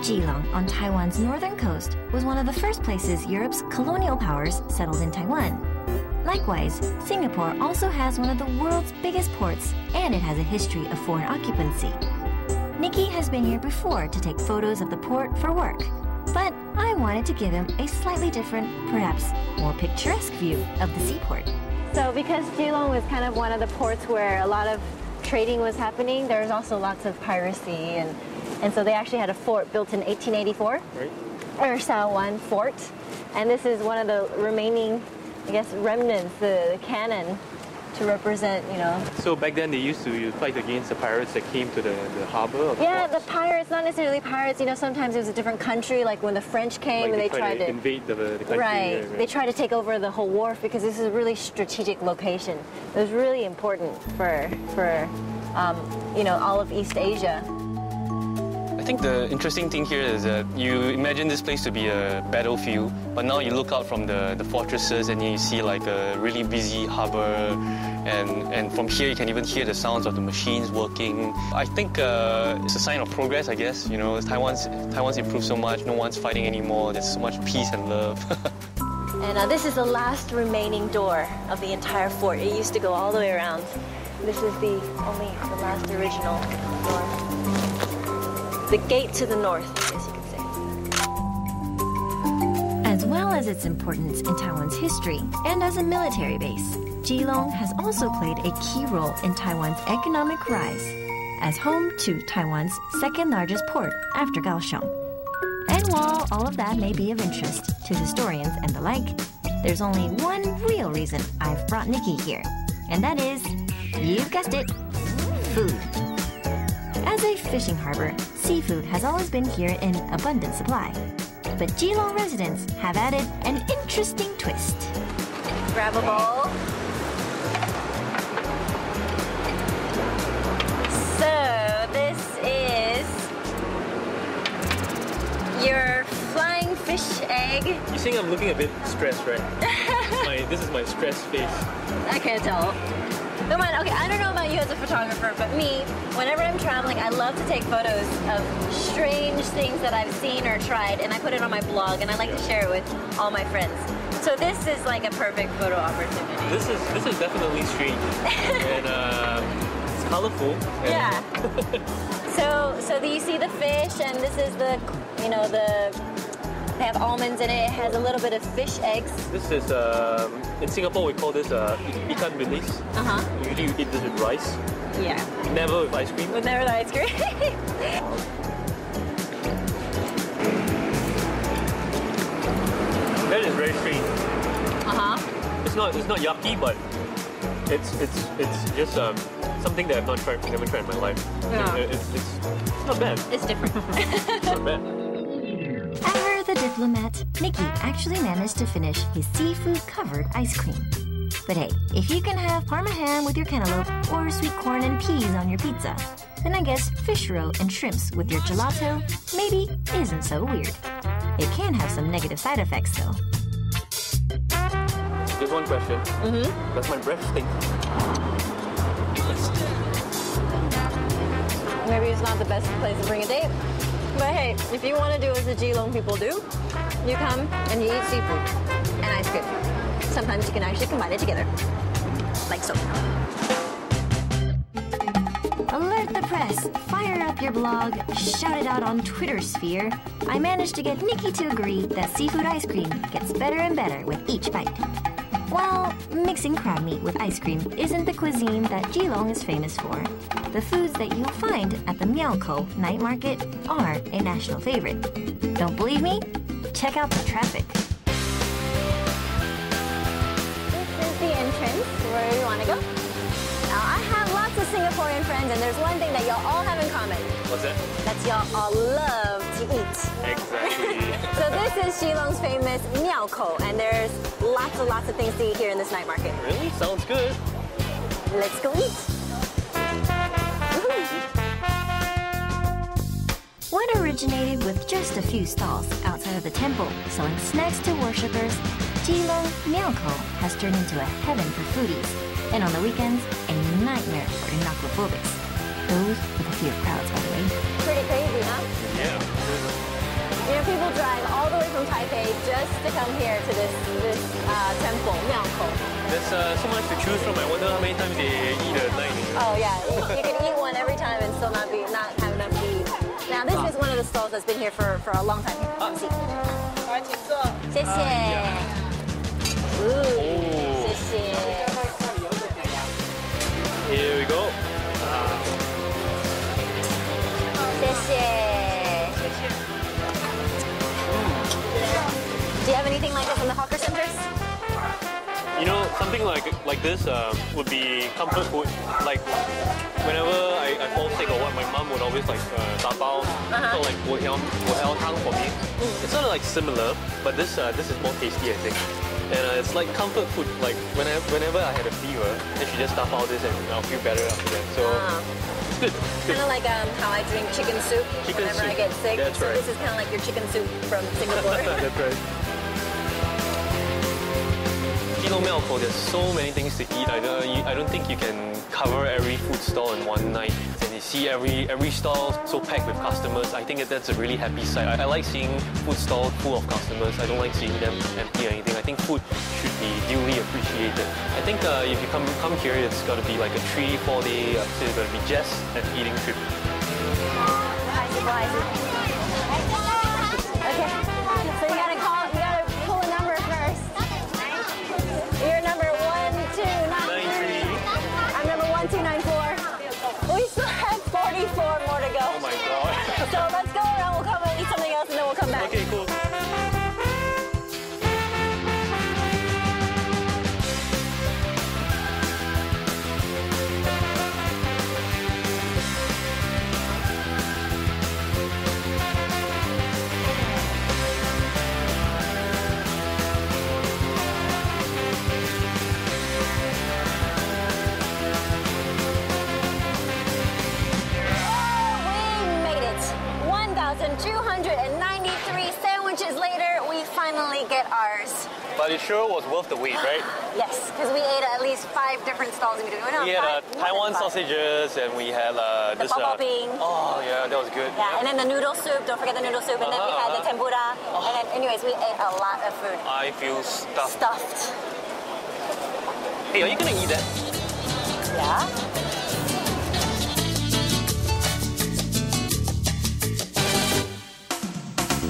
Geelong on Taiwan's northern coast was one of the first places Europe's colonial powers settled in Taiwan. Likewise, Singapore also has one of the world's biggest ports, and it has a history of foreign occupancy. Nicky has been here before to take photos of the port for work, but I wanted to give him a slightly different, perhaps more picturesque view of the seaport. So because Geelong was kind of one of the ports where a lot of trading was happening, there was also lots of piracy, and so they actually had a fort built in 1884, right? Or Taiwan Fort, and this is one of the remaining, I guess, remnants, the cannon, to represent, you know. So back then they used to fight against the pirates that came to the harbour? Yeah, the pirates, not necessarily pirates, you know, sometimes it was a different country, like when the French came, like and they tried to invade the country. Right. They tried to take over the whole wharf because this is a really strategic location. It was really important for you know, all of East Asia. I think the interesting thing here is that you imagine this place to be a battlefield, but now you look out from the fortresses and you see like a really busy harbor, and from here you can even hear the sounds of the machines working. I think it's a sign of progress, I guess. You know, Taiwan's improved so much, no one's fighting anymore, there's so much peace and love. And this is the last remaining door of the entire fort. It used to go all the way around. This is the last original door. The gate to the north, I guess you could say. As well as its importance in Taiwan's history and as a military base, Geelong has also played a key role in Taiwan's economic rise, as home to Taiwan's second largest port after Kaohsiung. And while all of that may be of interest to historians and the like, there's only one real reason I've brought Nicky here, and that is, you've guessed it, food. As a fishing harbor, seafood has always been here in abundant supply. But Geelong residents have added an interesting twist. Grab a bowl. So this is your flying fish egg. You think I'm looking a bit stressed, right? This is my stressed face. I can't tell. No, man, okay, I don't know about you as a photographer, but me, whenever I'm traveling, I love to take photos of strange things that I've seen or tried, and I put it on my blog, and I like to share it with all my friends. So this is like a perfect photo opportunity. This is definitely strange, and it's colorful. Yeah. So do you see the fish, and this is the, you know, they have almonds in it. It has a little bit of fish eggs. This is, in Singapore we call this ikan bilis. Usually you eat this with rice. Yeah. Never with ice cream. Never with ice cream. That is very strange. It's not yucky, but it's just something that I've never tried in my life. Yeah. It's not bad. It's different. It's not bad. Ever the diplomat, Nicky actually managed to finish his seafood-covered ice cream. But hey, if you can have Parma ham with your cantaloupe or sweet corn and peas on your pizza, then I guess fish roe and shrimps with your gelato maybe isn't so weird. It can have some negative side effects though. Just one question. Does my breath stink? Maybe it's not the best place to bring a date. But hey, if you want to do as the Geelong people do, you come and you eat seafood and ice cream. Sometimes you can actually combine it together, like so. Alert the press, fire up your blog, shout it out on Twitter sphere. I managed to get Nicky to agree that seafood ice cream gets better and better with each bite. Well, mixing crab meat with ice cream isn't the cuisine that Geelong is famous for. The foods that you'll find at the Miaoko night market are a national favorite. Don't believe me? Check out the traffic. This is the entrance where we want to go. Now, I have lots of Singaporean friends, and there's one thing that y'all all have in common. What's that? That's y'all all love to eat. Exactly. So this is Geelong's famous Miaoko, and there's lots of things to eat here in this night market. Really? Sounds good. Let's go eat. What originated with just a few stalls outside of the temple selling snacks to worshippers, Geelong Miaoko has turned into a heaven for foodies, and on the weekends, a nightmare for inoclophobics. Those with a fear of crowds, by the way. Pretty crazy, huh? Yeah. You know, people drive all the way from Taipei just to come here to this temple, Miaoko. There's so much to choose from. I wonder how many times they eat a night. Oh yeah, you can eat one every time and still not have enough to eat. Now this is one of the stalls that's been here for a long time. Come see. 谢谢。Ooh, 谢谢。 Here we go. 谢谢。 Do you have anything like this in the hawker centers? You know, something like this would be comfort food. Like whenever I fall sick or what, my mom would always like tapao, so like 我要汤 for me. It's sort of like similar, but this is more tasty, I think. And it's like comfort food. Like whenever I had a fever, then she just tapao this and I'll feel better after that. So it's good. Kind of like how I drink chicken soup whenever I get sick. That's so right. this is kind of like your chicken soup from Singapore. That's right. There's so many things to eat. I don't think you can cover every food stall in one night. And you see every stall so packed with customers. I think that's a really happy sight. I like seeing food stalls full of customers. I don't like seeing them empty or anything. I think food should be duly appreciated. I think if you come here, it's got to be like a 3-4 day. So it's got to be just an eating trip. Okay, so you gotta pull a number first. You're number 1293. I'm number 1294. We still have 44 more to go. Oh my god. So let's go around, we'll come and eat something else and then we'll come back. Okay, cool. We made it. 1,293 sandwiches later, we finally get ours. But it sure was worth the wait, right? Yes, because we ate at least 5 different stalls in between. We had Taiwan sausages and we had this. Ping. Oh yeah, that was good. Yeah, and then the noodle soup. Don't forget the noodle soup. And then we had the tempura. And then, anyways, we ate a lot of food. I feel stuffed. Stuffed. Hey, are you gonna eat that? Yeah.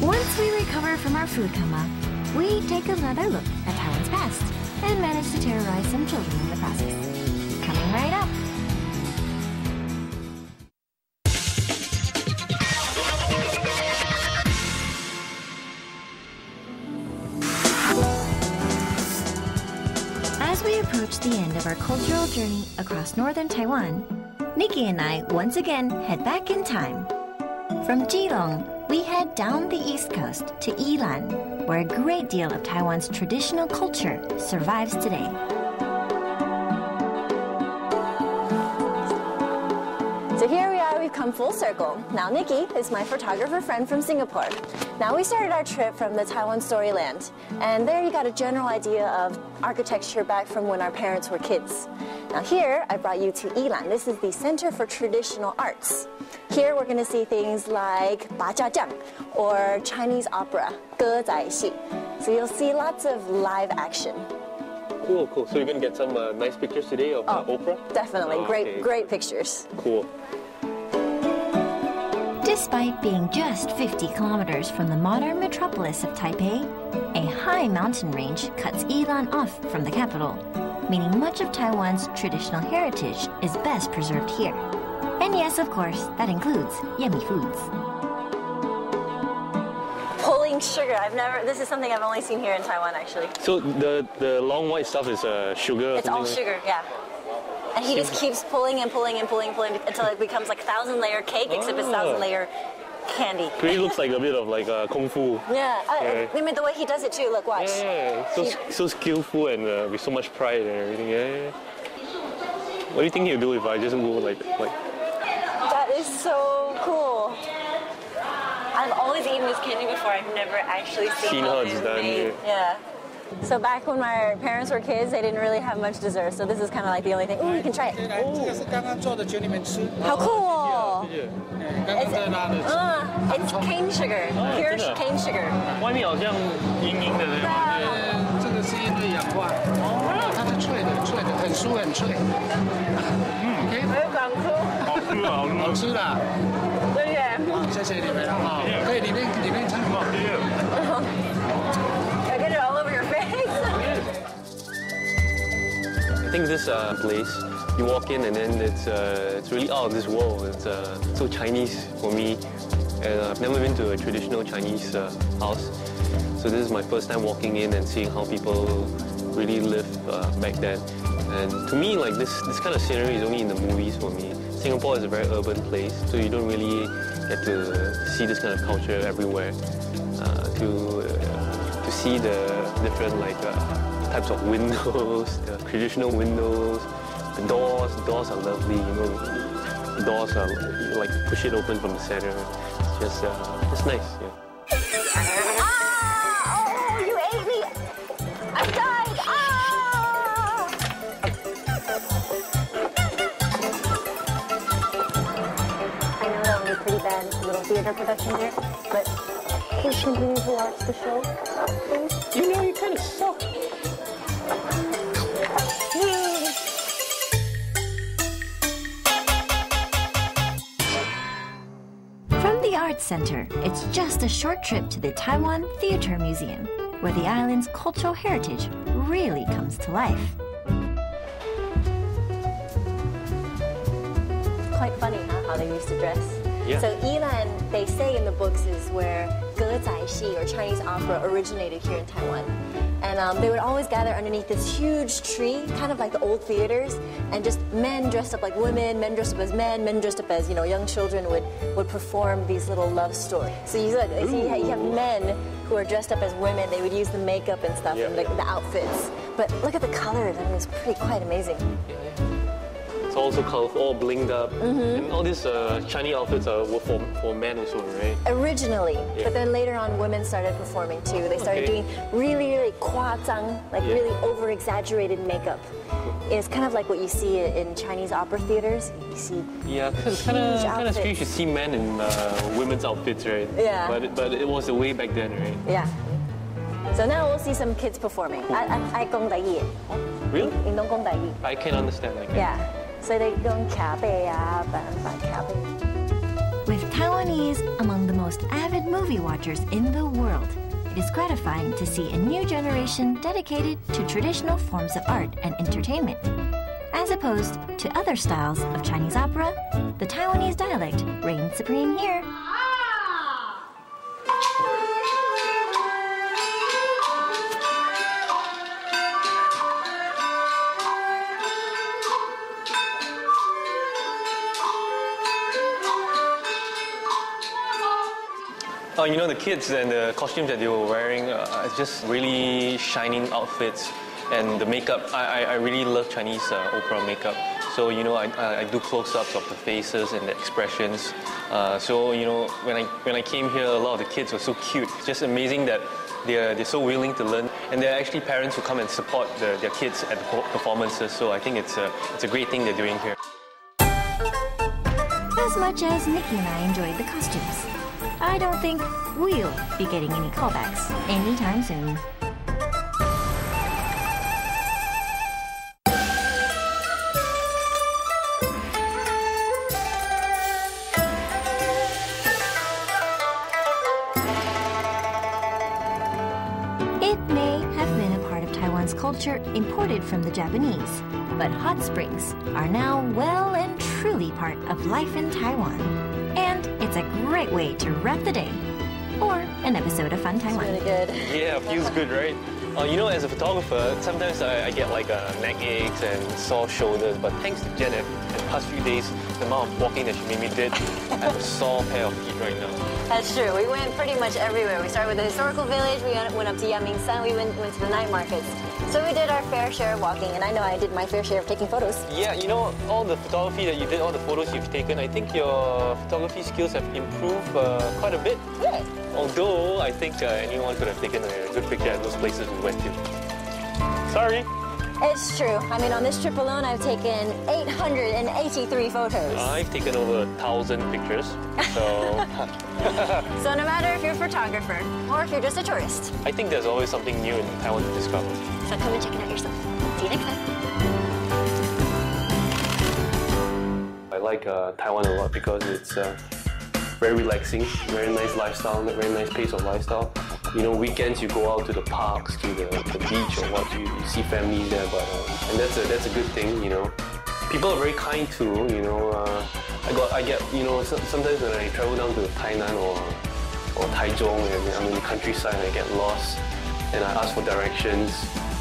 Once we recover from our food coma, we take another look at Taiwan's past and manage to terrorize some children in the process. Coming right up. As we approach the end of our cultural journey across northern Taiwan, Nicky and I once again head back in time. From Keelung, we head down the east coast to Yilan, where a great deal of Taiwan's traditional culture survives today. So here we are, we've come full circle. Now Nicky is my photographer friend from Singapore. Now we started our trip from the Taiwan Storyland, and there you got a general idea of architecture back from when our parents were kids. Now here, I brought you to Yilan. This is the Center for Traditional Arts. Here we're going to see things like 八家将 or Chinese opera, 歌仔戏. So you'll see lots of live action. Cool, cool. So you're gonna get some nice pictures today of opera? Definitely, great pictures. Cool. Despite being just 50 kilometers from the modern metropolis of Taipei, a high mountain range cuts Yilan off from the capital, meaning much of Taiwan's traditional heritage is best preserved here. And yes, of course, that includes yummy foods. Pulling sugar. This is something I've only seen here in Taiwan, actually. So the long white stuff is sugar? It's all sugar, yeah. And he just keeps pulling and pulling and pulling and pulling until it becomes like 1,000-layer cake, except it's 1,000-layer candy. It really looks like a bit of like kung fu. Yeah, I mean the way he does it too. Look, watch. Yeah. So skillful and with so much pride and everything. Yeah. What do you think he'll do if I just go like? That is so cool. I've always eaten this candy before. I've never actually seen how how it's it's done. made. Yeah. So back when my parents were kids, they didn't really have much dessert. So this is kind of like the only thing. Oh, you can try it. 这个是刚刚做的，请你们吃。好酷哦！刚刚在拉的。It's cane sugar, pure cane sugar. 外面好像硬硬的，对吧？这个是因为氧化，它是脆的，很酥很脆。OK， 好吃啊，好吃的。对耶。谢谢你们啊，可以里面参考。I get it all over your face. I think this place, you walk in and then it's really out of this world. It's so Chinese for me, and I've never been to a traditional Chinese house. So this is my first time walking in and seeing how people really live back then. And to me, like this kind of scenery is only in the movies for me. Singapore is a very urban place, so you don't really get to see this kind of culture everywhere. To see the different types of windows, the traditional windows, the doors are lovely. You know, the doors are like push it open from the center. It's just nice. Yeah. Oh, you ate me! I died! I know that was a pretty bad little theater production there, but please continue to watch the show. Please. You know, you kind of suck. From the Arts Center, it's just a short trip to the Taiwan Theater Museum, where the island's cultural heritage really comes to life. Quite funny, huh, how they used to dress. Yeah. So Yilan, they say in the books, is where Gezai or Chinese opera originated here in Taiwan. And they would always gather underneath this huge tree, kind of like the old theaters, and just men dressed up like women, men dressed up as men dressed up as, young children would perform these little love stories. So you have men who are dressed up as women. They would use the makeup and stuff and the outfits. But look at the colors. I mean, it's quite amazing. It's also colorful, all blinged up. And all these Chinese outfits were for men also, right? Originally, but then later on, women started performing too. They started doing really, really 夸张, like really over-exaggerated makeup. It's kind of like what you see in Chinese opera theaters. You see it's kind of strange to see men in women's outfits, right? Yeah. But it was the way back then, right? Yeah. So now we'll see some kids performing. I gong dai yi. Really? In dong gong dai yi. I can understand. Yeah. So they don't With Taiwanese among the most avid movie watchers in the world, it is gratifying to see a new generation dedicated to traditional forms of art and entertainment. As opposed to other styles of Chinese opera, the Taiwanese dialect reigns supreme here. The kids and the costumes that they were wearing, just really shining outfits. And the makeup, I really love Chinese opera makeup. So, I do close-ups of the faces and the expressions. So, when I came here, a lot of the kids were so cute. It's just amazing that they're so willing to learn. And there are actually parents who come and support their kids at the performances. So I think it's a great thing they're doing here. As much as Nicky and I enjoyed the costumes, I don't think we'll be getting any callbacks anytime soon. It may have been a part of Taiwan's culture imported from the Japanese, but hot springs are now well and truly part of life in Taiwan. And it's a great way to wrap the day. Or an episode of Fun Taiwan. Really good. Yeah, it feels good, right? As a photographer, sometimes I get neck aches and sore shoulders, but thanks to Janet, in the past few days, the amount of walking that she made me did, I have a sore pair of feet right now. That's true. We went pretty much everywhere. We started with the historical village, we went up to Yangmingshan, we went to the night markets. So we did our fair share of walking, and I know I did my fair share of taking photos. Yeah, all the photography that you did, all the photos you've taken, I think your photography skills have improved quite a bit. Really? Although I think anyone could have taken a good picture at those places we went to. Sorry. It's true. I mean, on this trip alone, I've taken 883 photos. I've taken over 1,000 pictures, so... So no matter if you're a photographer or if you're just a tourist. I think there's always something new in Taiwan to discover. So come and check it out yourself. See you next time. I like Taiwan a lot because it's very relaxing, very nice lifestyle, very nice pace of lifestyle. You know, weekends you go out to the parks, to the beach or what, you see families there, but and that's a good thing, you know. People are very kind too, you know. I get, you know, sometimes when I travel down to Tainan or Taichung and I'm in the countryside and I get lost and I ask for directions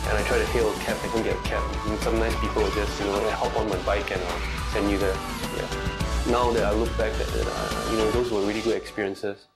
and I try to hail a cab, I can get a cab. And some nice people will just, you know, hop on my bike and send you there. Yeah. Now that I look back at it, you know, those were really good experiences.